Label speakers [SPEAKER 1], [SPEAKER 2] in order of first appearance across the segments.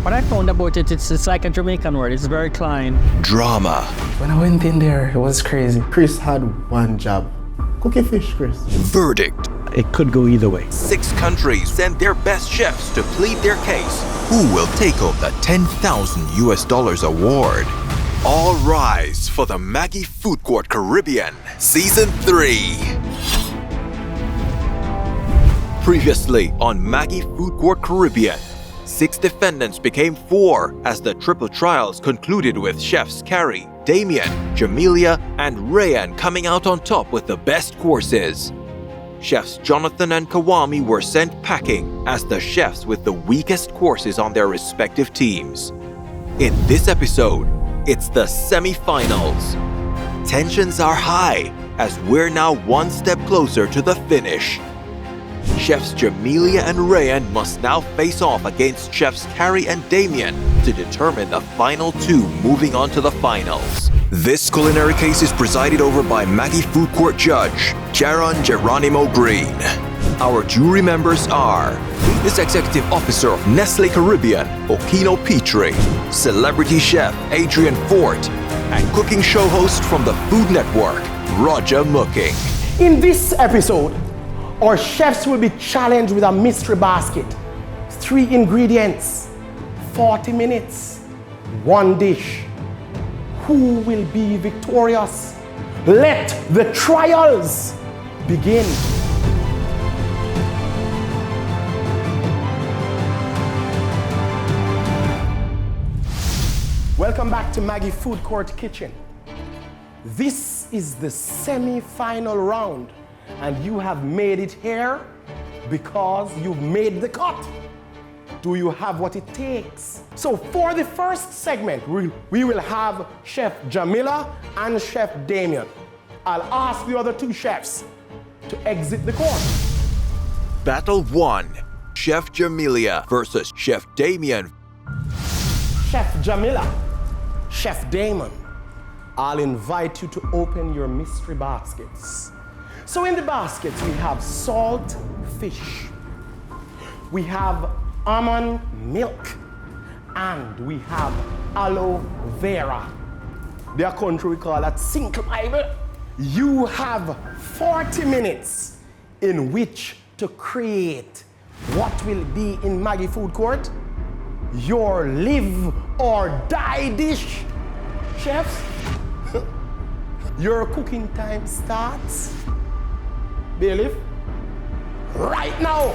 [SPEAKER 1] What I found about it, it's like a Jamaican word. It's very clean.
[SPEAKER 2] Drama.
[SPEAKER 3] When I went in there, it was crazy. Chris had one job. Cook a fish, Chris.
[SPEAKER 2] Verdict.
[SPEAKER 4] It could go either way.
[SPEAKER 2] 6 countries send their best chefs to plead their case. Who will take home the $10,000 award? All rise for the Maggi Food Court Caribbean Season 3. Previously on Maggi Food Court Caribbean, 6 defendants became 4 as the triple trials concluded with chefs Carrie, Damian, Jamilia, and Rayan coming out on top with the best courses. Chefs Jonathan and Kawami were sent packing as the chefs with the weakest courses on their respective teams. In this episode, it's the semi-finals. Tensions are high as we're now one step closer to the finish. Chefs Jamilia and Rayan must now face off against chefs Carrie and Damian to determine the final 2 moving on to the finals. This culinary case is presided over by Maggi Food Court Judge Jaron Geronimo Green. Our jury members are Business Executive Officer of Nestle Caribbean, Okino Petrie, Celebrity Chef Adrian Fort, and cooking show host from the Food Network, Roger Mooking.
[SPEAKER 3] In this episode, our chefs will be challenged with a mystery basket. 3 ingredients, 40 minutes, 1 dish. Who will be victorious? Let the trials begin. Welcome back to Maggi Food Court Kitchen. This is the semi-final round, and you have made it here because you've made the cut. Do you have what it takes? So for the first segment, we will have Chef Jamilia and Chef Damian. I'll ask the other 2 chefs to exit the court.
[SPEAKER 2] Battle 1. Chef Jamilia versus Chef Damian.
[SPEAKER 3] Chef Jamilia, Chef Damian, I'll invite you to open your mystery baskets. So in the baskets, we have salt fish, we have almond milk, and we have aloe vera. Their country we call that Cinco Bible. You have 40 minutes in which to create what will be in Maggi Food Court your live or die dish. Chefs, your cooking time starts, Bailiff, right now.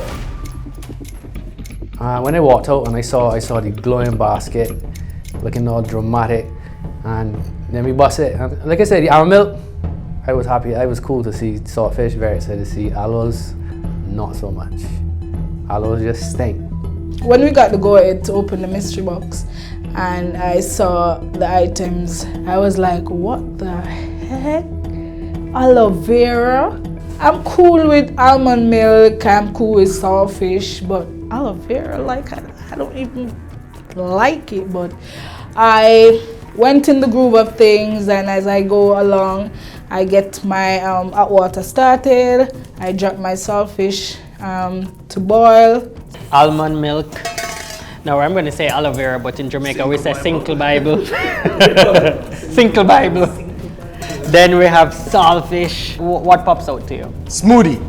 [SPEAKER 5] When I walked out and I saw the glowing basket, looking all dramatic, and then we bust it. And like I said, the almond milk, I was happy. I was cool to see saltfish, very excited to see aloes, not so much. Aloes just stink.
[SPEAKER 6] When we got to go ahead to open the mystery box and I saw the items, I was like, what the heck? Aloe vera? I'm cool with almond milk, I'm cool with saltfish, but aloe vera, like, I don't even like it. But I went in the groove of things, and as I go along, I get my hot water started, I drop my saltfish to boil.
[SPEAKER 1] Almond milk. Now I'm going to say aloe vera, but in Jamaica we say Cinco Bible. Cinco Bible. Then we have saltfish. What pops out to you?
[SPEAKER 7] Smoothie.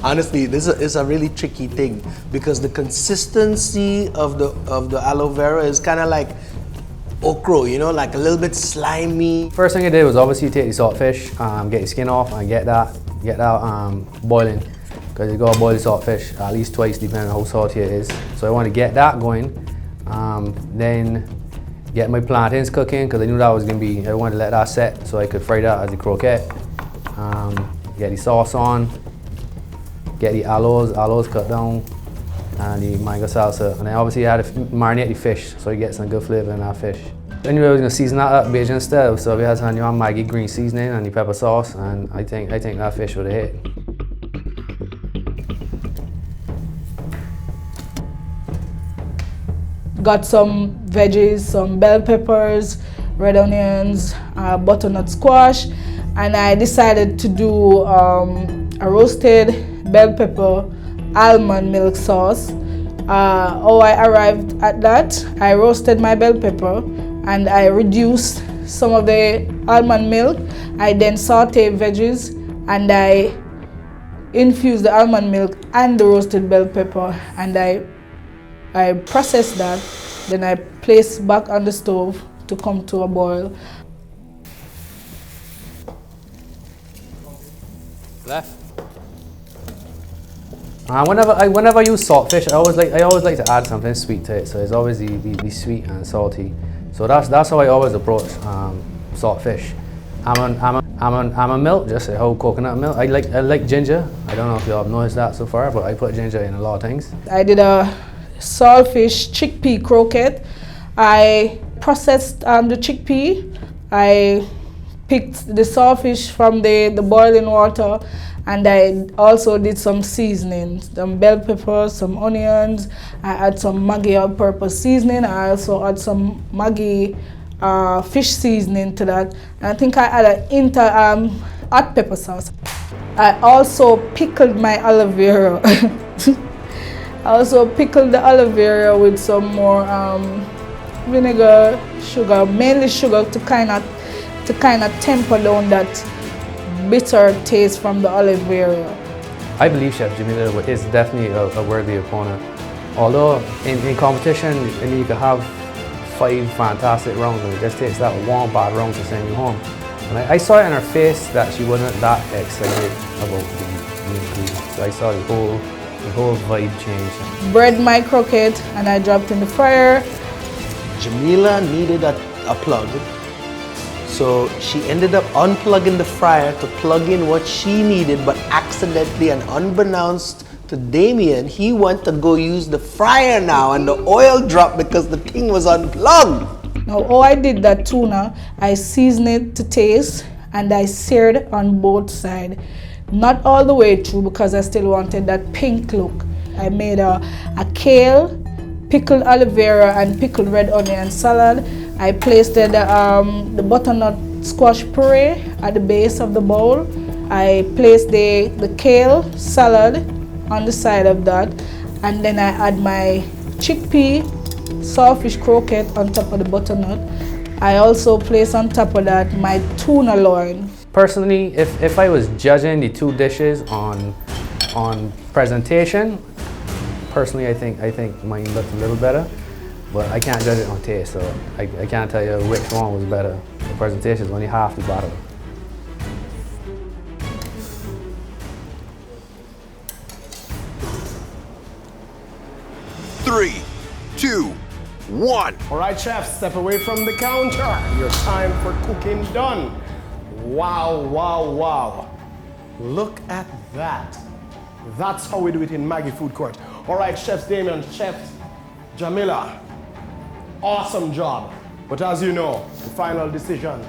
[SPEAKER 7] Honestly, this is a really tricky thing because the consistency of the aloe vera is kind of like okra, you know, like a little bit slimy.
[SPEAKER 5] First thing I did was obviously take the saltfish, get the skin off, and get that boiling. Because you gotta boil the saltfish at least twice, depending on how salty it is. So I want to get that going, then get my plantains cooking, because I knew that was gonna be. I wanted to let that set so I could fry that as a croquette. Get the sauce on, get the aloes cut down, and the mango salsa. And then obviously I had to marinate the fish so you get some good flavor in that fish. Anyway, I was gonna season that up Bajan style, so we had some Maggi green seasoning and the pepper sauce, and I think that fish would have hit.
[SPEAKER 6] Got some veggies, some bell peppers, red onions, butternut squash, and I decided to do a roasted bell pepper almond milk sauce How I arrived at that, I roasted my bell pepper and I reduced some of the almond milk. I then sauteed veggies and I infused the almond milk and the roasted bell pepper, and I processed that. Then I placed back on the stove to come to a boil.
[SPEAKER 5] Left. Whenever I use saltfish, I always like to add something sweet to it. So it's always be sweet and salty. So that's how I always approach saltfish. I'm a milk, just a whole coconut milk. I like ginger. I don't know if y'all have noticed that so far, but I put ginger in a lot of things.
[SPEAKER 6] I did a saltfish chickpea croquette. I processed the chickpea. I picked the saltfish from the boiling water, and I also did some seasoning, some bell peppers, some onions. I add some Maggi all-purpose seasoning. I also add some Maggi fish seasoning to that. And I think I add an hot pepper sauce. I also pickled my aloe vera. I also pickled the aloe vera with some more vinegar, sugar, mainly sugar to kind of temper down that bitter taste from the aloe vera.
[SPEAKER 5] I believe Chef Jamilia is definitely a worthy opponent. Although in competition, I mean, you could have 5 fantastic rounds, and it just takes that one bad round to send you home. And I saw it in her face that she wasn't that excited about the ingredients. So I saw the whole vibe change.
[SPEAKER 6] Bread my croquette and I dropped in the fryer.
[SPEAKER 7] Jamilia needed a plug, so she ended up unplugging the fryer to plug in what she needed, but accidentally and unbeknownst to Damian, he went to go use the fryer now, and the oil dropped because the thing was unplugged.
[SPEAKER 6] Now, how I did that tuna, I seasoned it to taste and I seared on both sides. Not all the way through because I still wanted that pink look. I made a kale, pickled aloe vera and pickled red onion salad. I placed the butternut squash puree at the base of the bowl. I placed the kale salad on the side of that, and then I add my chickpea saltfish croquette on top of the butternut. I also place on top of that my tuna loin.
[SPEAKER 5] Personally, if I was judging the 2 dishes on presentation, personally I think mine looked a little better, but I can't judge it on taste, so I can't tell you which one was better. The presentation is only half the battle.
[SPEAKER 2] Three, two, one.
[SPEAKER 3] All right, chef, step away from the counter. Your time for cooking done. Wow, wow, wow. Look at that. That's how we do it in Maggi Food Court. All right, Chef Damian, Chef Jamilia, awesome job. But as you know, the final decision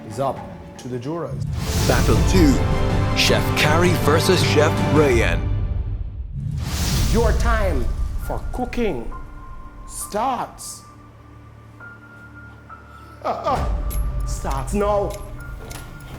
[SPEAKER 3] is up to the jurors.
[SPEAKER 2] Battle 2, Chef Carrie versus Chef Rayan.
[SPEAKER 3] Your time for cooking starts. Starts now.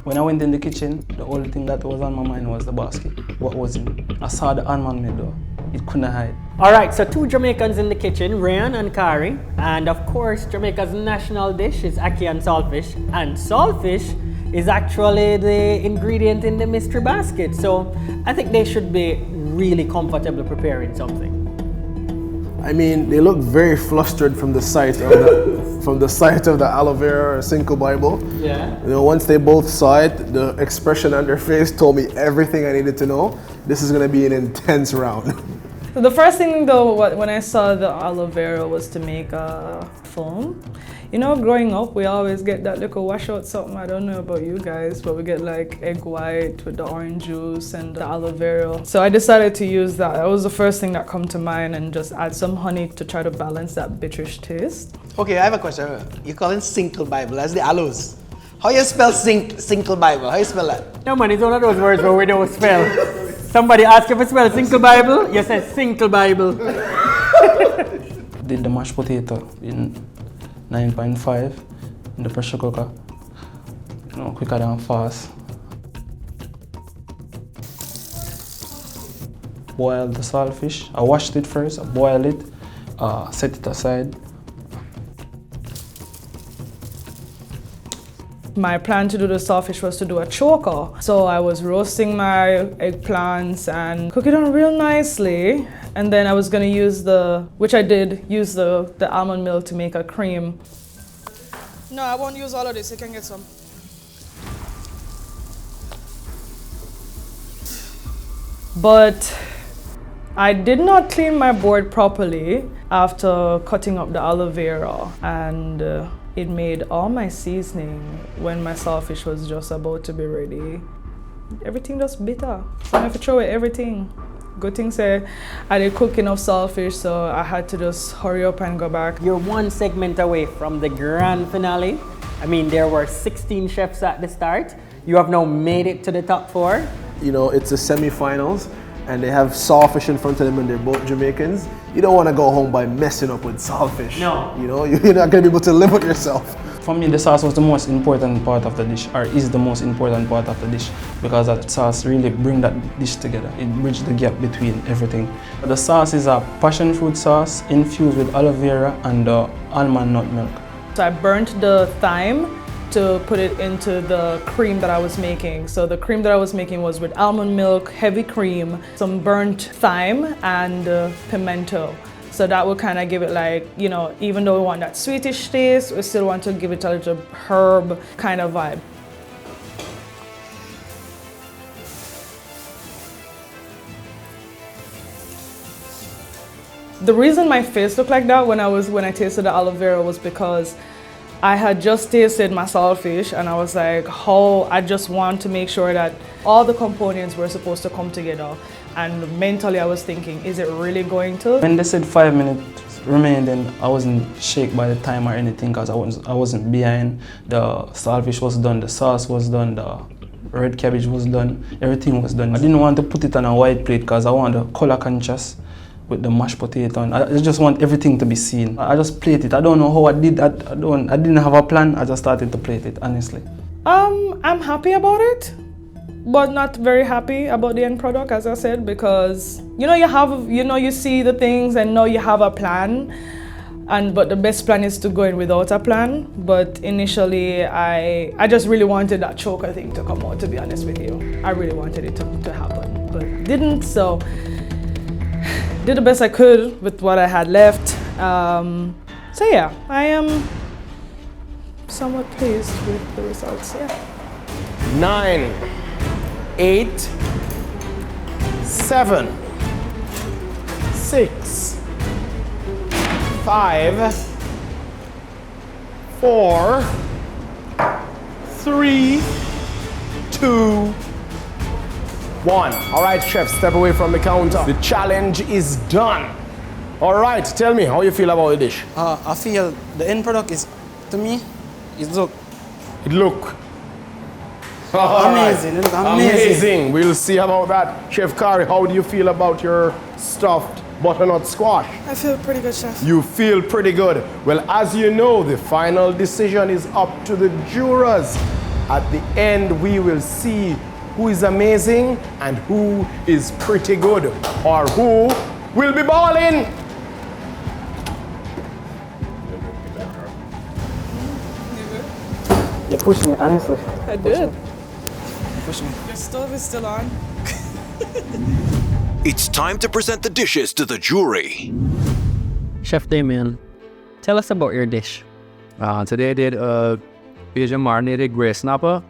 [SPEAKER 4] When I went in the kitchen, the only thing that was on my mind was the basket. What was in it? I saw the almond milk though. It couldn't hide.
[SPEAKER 1] All right, so 2 Jamaicans in the kitchen, Rayan and Carrie. And of course, Jamaica's national dish is ackee and saltfish. And saltfish is actually the ingredient in the mystery basket. So I think they should be really comfortable preparing something.
[SPEAKER 8] I mean, they look very flustered from the sight of the aloe vera or Cinco Bible.
[SPEAKER 1] Yeah.
[SPEAKER 8] You know, once they both saw it, the expression on their face told me everything I needed to know. This is gonna be an intense round.
[SPEAKER 9] So the first thing though, when I saw the aloe vera was to make a foam. You know, growing up, we always get that little washout something. I don't know about you guys, but we get like egg white with the orange juice and the aloe vera. So I decided to use that. That was the first thing that come to mind, and just add some honey to try to balance that bitterish taste.
[SPEAKER 7] Okay, I have a question. You call it Cinco Bible, that's the aloes. How you spell Cinco Bible? How you spell that?
[SPEAKER 1] No man, it's one of those words where we don't spell. Somebody ask if it's spelled Cinco Bible, you say Cinco Bible.
[SPEAKER 4] Did the mashed potato in 9.5 in the pressure cooker. You know, quicker than fast. boil the saltfish. I washed it first, I boiled it, set it aside.
[SPEAKER 9] My plan to do the saltfish was to do a choker. So I was roasting my eggplants and cook it on real nicely. And then I was gonna use which I did, use the almond milk to make a cream. No, I won't use all of this, you can get some. But I did not clean my board properly after cutting up the aloe vera, and it made all my seasoning when my saltfish was just about to be ready. Everything just bitter, so I have to throw away everything. Good thing say I did cook enough saltfish, so I had to just hurry up and go back.
[SPEAKER 1] You're one segment away from the grand finale. I mean, there were 16 chefs at the start. You have now made it to the top 4.
[SPEAKER 8] You know, it's the semi-finals, and they have saltfish in front of them, and they're both Jamaicans. You don't want to go home by messing up with saltfish.
[SPEAKER 1] No.
[SPEAKER 8] You know, you're not going to be able to live with yourself.
[SPEAKER 4] For me, the sauce was the most important part of the dish, or is the most important part of the dish, because that sauce really brings that dish together. It bridges the gap between everything. The sauce is a passion fruit sauce infused with aloe vera and almond nut milk.
[SPEAKER 9] So I burnt the thyme to put it into the cream that I was making. So the cream that I was making was with almond milk, heavy cream, some burnt thyme, and pimento. So that will kind of give it like, you know, even though we want that sweetish taste, we still want to give it a little herb kind of vibe. The reason my face looked like that when I tasted the aloe vera was because I had just tasted my saltfish and I was like, I just want to make sure that all the components were supposed to come together. And mentally I was thinking, is it really going to?
[SPEAKER 4] When they said 5 minutes remained, then I wasn't shaken by the time or anything, because I wasn't behind. The saltfish was done, the sauce was done, the red cabbage was done, everything was done. I didn't want to put it on a white plate because I want the color conscious with the mashed potato, and I just want everything to be seen. I just plate it. I don't know how I did that. I didn't have a plan. I just started to plate it, honestly.
[SPEAKER 9] I'm happy about it, but not very happy about the end product, as I said, because you see the things and now you have a plan, but the best plan is to go in without a plan. But initially, I just really wanted that choker thing to come out, to be honest with you. I really wanted it to happen, but it didn't, so did the best I could with what I had left. So yeah, I am somewhat pleased with the results, yeah.
[SPEAKER 3] 9, 8, 7, 6, 5, 4, 3, 2, 1. All right, chef, step away from the counter. The challenge is done. All right, tell me how you feel about the dish.
[SPEAKER 4] I feel the end product is, to me, it look amazing. It look
[SPEAKER 3] Amazing. We'll see about that. Chef Carrie, how do you feel about your stuffed butternut squash?
[SPEAKER 9] I feel pretty good, chef.
[SPEAKER 3] You feel pretty good. Well, as you know, the final decision is up to the jurors. At the end, we will see who is amazing and who is pretty good, or who will be balling.
[SPEAKER 4] You pushed me, honestly.
[SPEAKER 9] I did.
[SPEAKER 4] Push me.
[SPEAKER 9] Your stove is still on.
[SPEAKER 2] It's time to present the dishes to the jury.
[SPEAKER 1] Chef Damian, tell us about your dish.
[SPEAKER 5] Today I did a Asian marinated gray snapper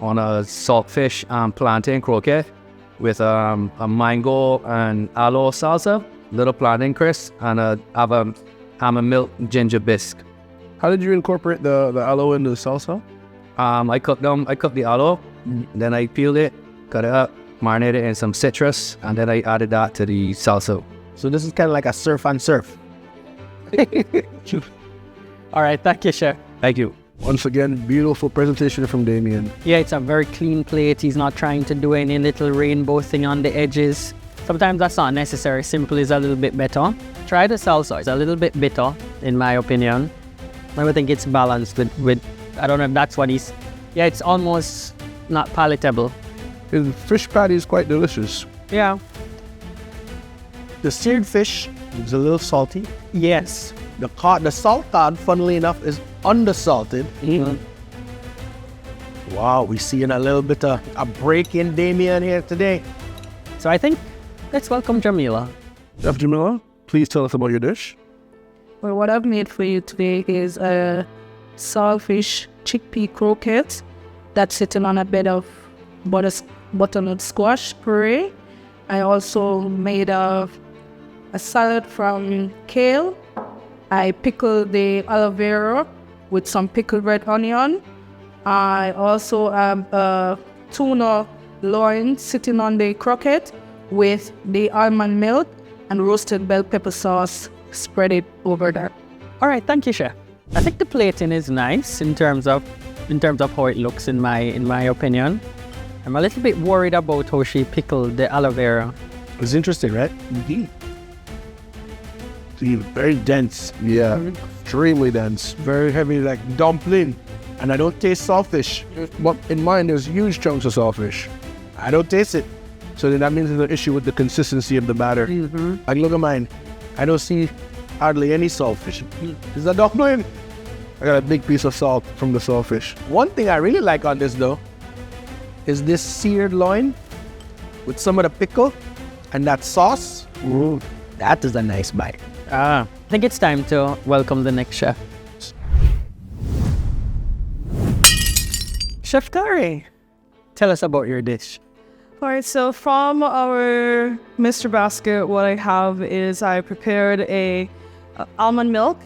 [SPEAKER 5] on a saltfish and plantain croquette with a mango and aloe salsa, little plantain crisp, and a almond milk ginger bisque.
[SPEAKER 8] How did you incorporate the aloe into the salsa?
[SPEAKER 5] I cooked the aloe, then I peeled it, cut it up, marinated it in some citrus, and then I added that to the salsa.
[SPEAKER 8] So this is kind of like a surf and surf.
[SPEAKER 1] All right, thank you, chef.
[SPEAKER 5] Thank you.
[SPEAKER 8] Once again, beautiful presentation from Damian.
[SPEAKER 1] Yeah, it's a very clean plate. He's not trying to do any little rainbow thing on the edges. Sometimes that's not necessary. Simple is a little bit better. Try the salsa. It's a little bit bitter, in my opinion. I would think it's balanced with I don't know if that's what he's... Yeah, it's almost not palatable.
[SPEAKER 8] The fish patty is quite delicious.
[SPEAKER 1] Yeah.
[SPEAKER 3] The seared fish is a little salty.
[SPEAKER 1] Yes.
[SPEAKER 3] The salt cod, funnily enough, is undersalted. Wow, we're seeing a little bit of a break in Damian here today.
[SPEAKER 1] So I think let's welcome Jamilia.
[SPEAKER 8] Chef Jamilia, please tell us about your dish.
[SPEAKER 6] Well, what I've made for you today is a saltfish chickpea croquette that's sitting on a bed of butternut squash puree. I also made a salad from kale. I pickled the aloe vera with some pickled red onion. I also have a tuna loin sitting on the croquette with the almond milk and roasted bell pepper sauce spread it over that.
[SPEAKER 1] All right, thank you, chef. I think the plating is nice in terms of how it looks in my opinion. I'm a little bit worried about how she pickled the aloe vera.
[SPEAKER 3] It's interesting, right?
[SPEAKER 8] Indeed.
[SPEAKER 3] Very dense.
[SPEAKER 8] Yeah, extremely dense.
[SPEAKER 3] Very heavy, like dumpling. And I don't taste saltfish.
[SPEAKER 8] But in mine, there's huge chunks of saltfish.
[SPEAKER 3] I don't taste it.
[SPEAKER 8] So then that means there's an issue with the consistency of the batter.
[SPEAKER 3] Like, look at mine. I don't see hardly any saltfish. It's a dumpling.
[SPEAKER 8] I got a big piece of salt from the saltfish.
[SPEAKER 3] One thing I really like on this, though, is this seared loin with some of the pickle and that sauce.
[SPEAKER 8] Ooh.
[SPEAKER 3] That is a nice bite.
[SPEAKER 1] I think it's time to welcome the next chef. Chef Carrie, tell us about your dish.
[SPEAKER 9] All right, so from our Mr. Basket, what I have is I prepared a almond milk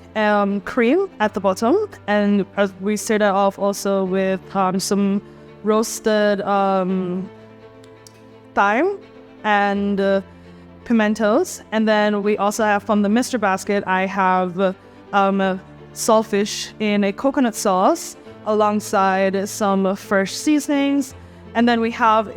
[SPEAKER 9] cream at the bottom, and as we started off also with some roasted thyme and pimentos, and then we also have from the Mr. Basket I have saltfish in a coconut sauce alongside some fresh seasonings. And then we have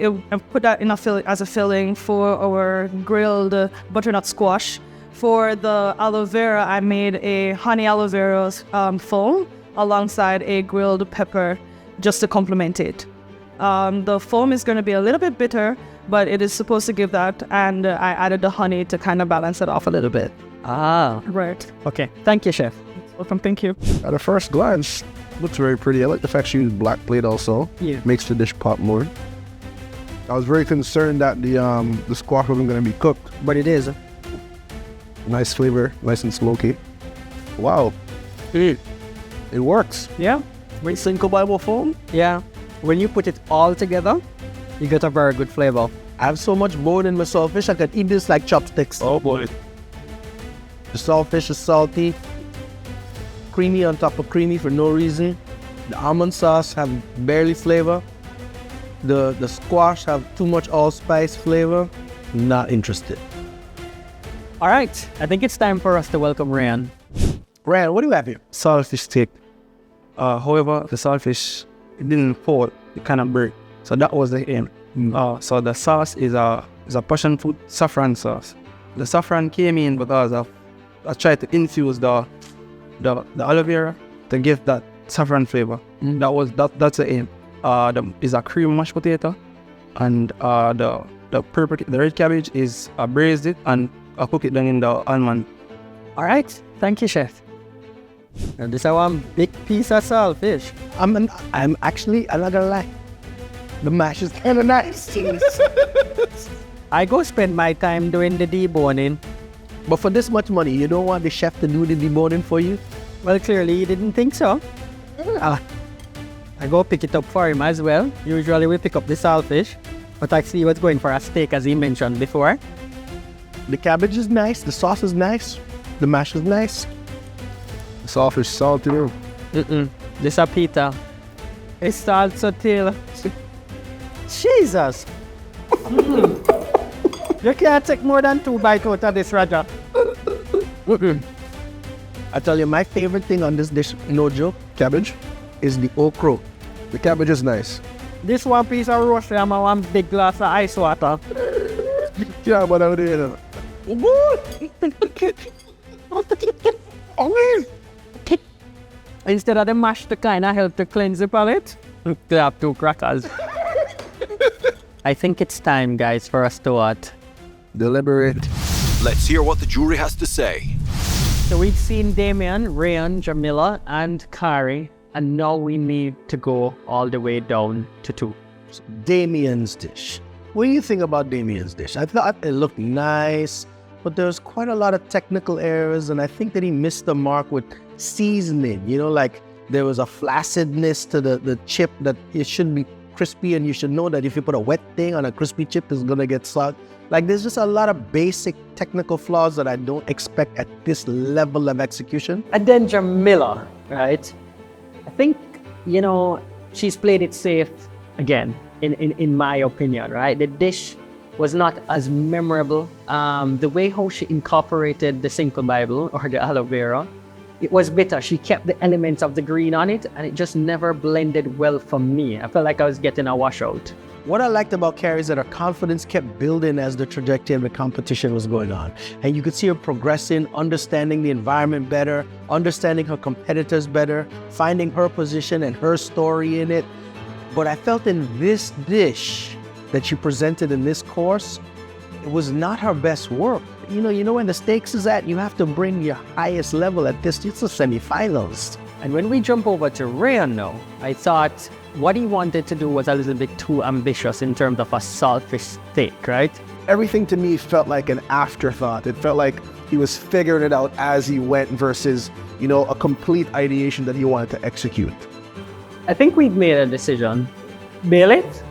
[SPEAKER 9] put that in as a filling for our grilled butternut squash. For the aloe vera, I made a honey aloe vera foam alongside a grilled pepper just to complement it. The foam is going to be a little bit bitter, but it is supposed to give that, and I added the honey to kind of balance it off a little bit. Right.
[SPEAKER 1] Okay, thank you, chef.
[SPEAKER 9] Welcome, thank you.
[SPEAKER 8] At a first glance, looks very pretty. I like the fact she used black plate also.
[SPEAKER 1] Yeah.
[SPEAKER 8] Makes the dish pop more. I was very concerned that the squash wasn't going to be cooked.
[SPEAKER 1] But it is.
[SPEAKER 8] Nice flavor, nice and smoky. Wow. It works.
[SPEAKER 1] Yeah.
[SPEAKER 3] With Cinco Bible foam,
[SPEAKER 1] Yeah. When you put it all together, you get a very good flavor.
[SPEAKER 3] I have so much bone in my saltfish, I could eat this like chopsticks.
[SPEAKER 8] Oh boy.
[SPEAKER 3] The saltfish is salty, creamy on top of creamy for no reason. The almond sauce have barely flavor. The squash have too much allspice flavor. Not interested.
[SPEAKER 1] All right, I think it's time for us to welcome Rayan.
[SPEAKER 3] Rayan, what do you have here?
[SPEAKER 4] Saltfish steak. However, the saltfish, it didn't fall, it kind of break. So that was the aim. So the sauce is a passion fruit saffron sauce. The saffron came in because I tried to infuse the aloe vera to give that saffron flavor. That's the aim. Is a cream mashed potato, and the red cabbage is I braised it and I cook it down in the almond.
[SPEAKER 1] All right, thank you, chef. And this is one big piece of saltfish.
[SPEAKER 3] I'm actually, I'm not gonna lie, the mash is kind of nice.
[SPEAKER 1] I go spend my time doing the deboning.
[SPEAKER 3] But for this much money, you don't want the chef to do the deboning for you?
[SPEAKER 1] Well, clearly you didn't think so. I go pick it up for him as well. Usually we pick up the saltfish, but I see he was going for a steak as he mentioned before.
[SPEAKER 3] The cabbage is nice, the sauce is nice, the mash is nice.
[SPEAKER 8] The saltfish salty too.
[SPEAKER 1] This a pita. It's also till. Jesus! You can't take more than 2 bites out of this, Raja.
[SPEAKER 3] I tell you, my favorite thing on this dish, no joke,
[SPEAKER 8] Cabbage.
[SPEAKER 3] is the okra.
[SPEAKER 8] The cabbage is nice.
[SPEAKER 1] This one piece of roast lamb and one big glass of ice water.
[SPEAKER 8] Yeah, but I did
[SPEAKER 1] Instead of the mash to kind of help to cleanse the palate, they have 2 crackers. I think it's time, guys, for us to what?
[SPEAKER 8] deliberate.
[SPEAKER 2] Let's hear what the jury has to say.
[SPEAKER 1] So we've seen Damian, Rayan, Jamilia, and Carrie, and now we need to go all the way down to 2.
[SPEAKER 7] Damian's dish. What do you think about Damian's dish? I thought it looked nice, but there's quite a lot of technical errors, and I think that he missed the mark with seasoning. You know, like there was a flaccidness to the chip that it should be crispy, and you should know that if you put a wet thing on a crispy chip, it's gonna get soggy. Like there's just a lot of basic technical flaws that I don't expect at this level of execution.
[SPEAKER 1] And then Jamilia, right? I think, you know, she's played it safe again, in my opinion, right? The dish was not as memorable. The way how she incorporated the Simple Bible or the aloe vera, it was bitter. She kept the elements of the green on it, and it just never blended well for me. I felt like I was getting a washout.
[SPEAKER 7] What I liked about Carrie is that her confidence kept building as the trajectory of the competition was going on. And you could see her progressing, understanding the environment better, understanding her competitors better, finding her position and her story in it. But I felt in this dish that she presented in this course, it was not her best work. You know when the stakes is at, you have to bring your highest level at this. It's the semifinals.
[SPEAKER 1] And when we jump over to Rayan now, I thought what he wanted to do was a little bit too ambitious in terms of a saltfish steak, right?
[SPEAKER 8] Everything to me felt like an afterthought. It felt like he was figuring it out as he went versus, you know, a complete ideation that he wanted to execute.
[SPEAKER 1] I think we've made a decision. Bail it?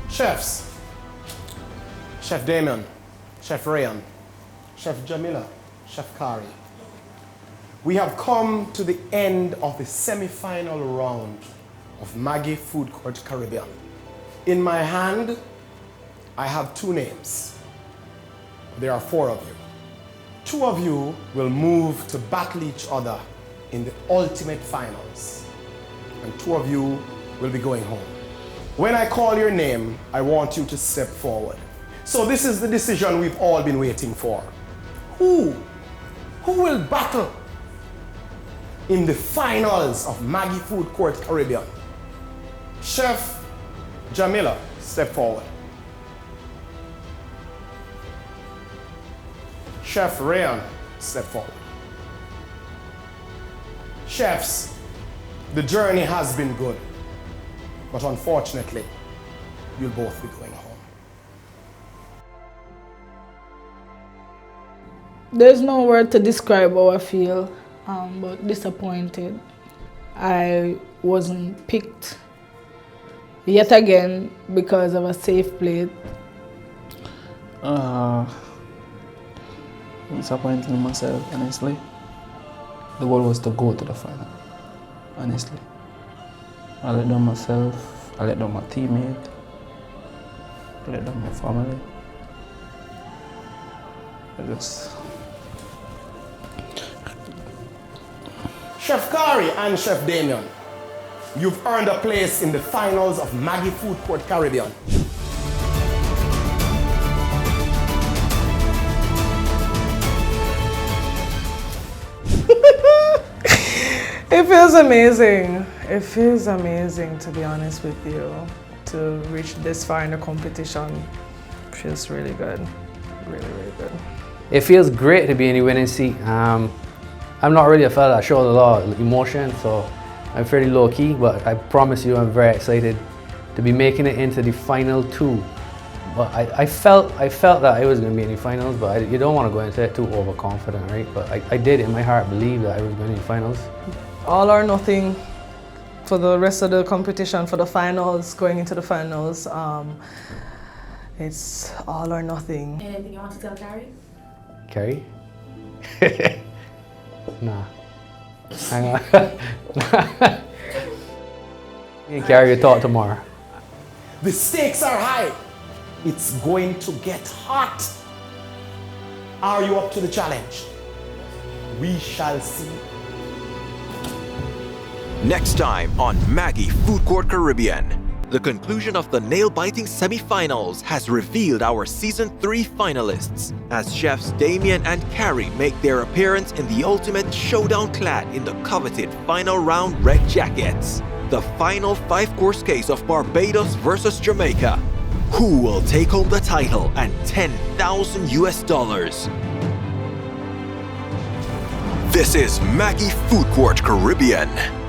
[SPEAKER 3] Chefs, Chef Damian, Chef Rayan, Chef Jamilia, Chef Carrie. We have come to the end of the semi-final round of Maggi Food Court Caribbean. In my hand, I have 2 names. There are 4 of you. 2 of you will move to battle each other in the ultimate finals, and 2 of you will be going home. When I call your name, I want you to step forward. So this is the decision we've all been waiting for. Who will battle in the finals of Maggi Food Court Caribbean? Chef Jamilia, step forward. Chef Rayan, step forward. Chefs, the journey has been good, but unfortunately, you'll both be going home.
[SPEAKER 6] There's no word to describe how I feel, but disappointed. I wasn't picked yet again because of a safe plate.
[SPEAKER 4] Disappointed in myself, honestly. The goal was to go to the final, honestly. I let down myself, I let down my teammate, I let down my family.
[SPEAKER 3] Chef Carrie and Chef Damian, you've earned a place in the finals of Maggi Food Court Caribbean.
[SPEAKER 9] It feels amazing. It feels amazing, to be honest with you, to reach this far in the competition. It feels really good. Really, really good.
[SPEAKER 5] It feels great to be in the winning seat. I'm not really a fella that shows a lot of emotion, so I'm fairly low key, but I promise you I'm very excited to be making it into the final 2. But I felt that I was going to be in the finals, but you don't want to go into it too overconfident, right? But I did in my heart believe that I was going to the finals.
[SPEAKER 9] All or nothing for the rest of the competition, for the finals, going into the finals. It's all or nothing.
[SPEAKER 10] Anything you want to tell Carrie?
[SPEAKER 5] Carrie? Nah. Hang on. Me and Carrie will talk tomorrow.
[SPEAKER 3] The stakes are high. It's going to get hot. Are you up to the challenge? We shall see.
[SPEAKER 2] Next time on Maggi Food Court Caribbean, the conclusion of the nail-biting semi-finals has revealed our Season 3 finalists as chefs Damian and Carrie make their appearance in the ultimate showdown clad in the coveted final round red jackets. the final 5-course case of Barbados versus Jamaica. Who will take home the title and $10,000 US? This is Maggi Food Court Caribbean.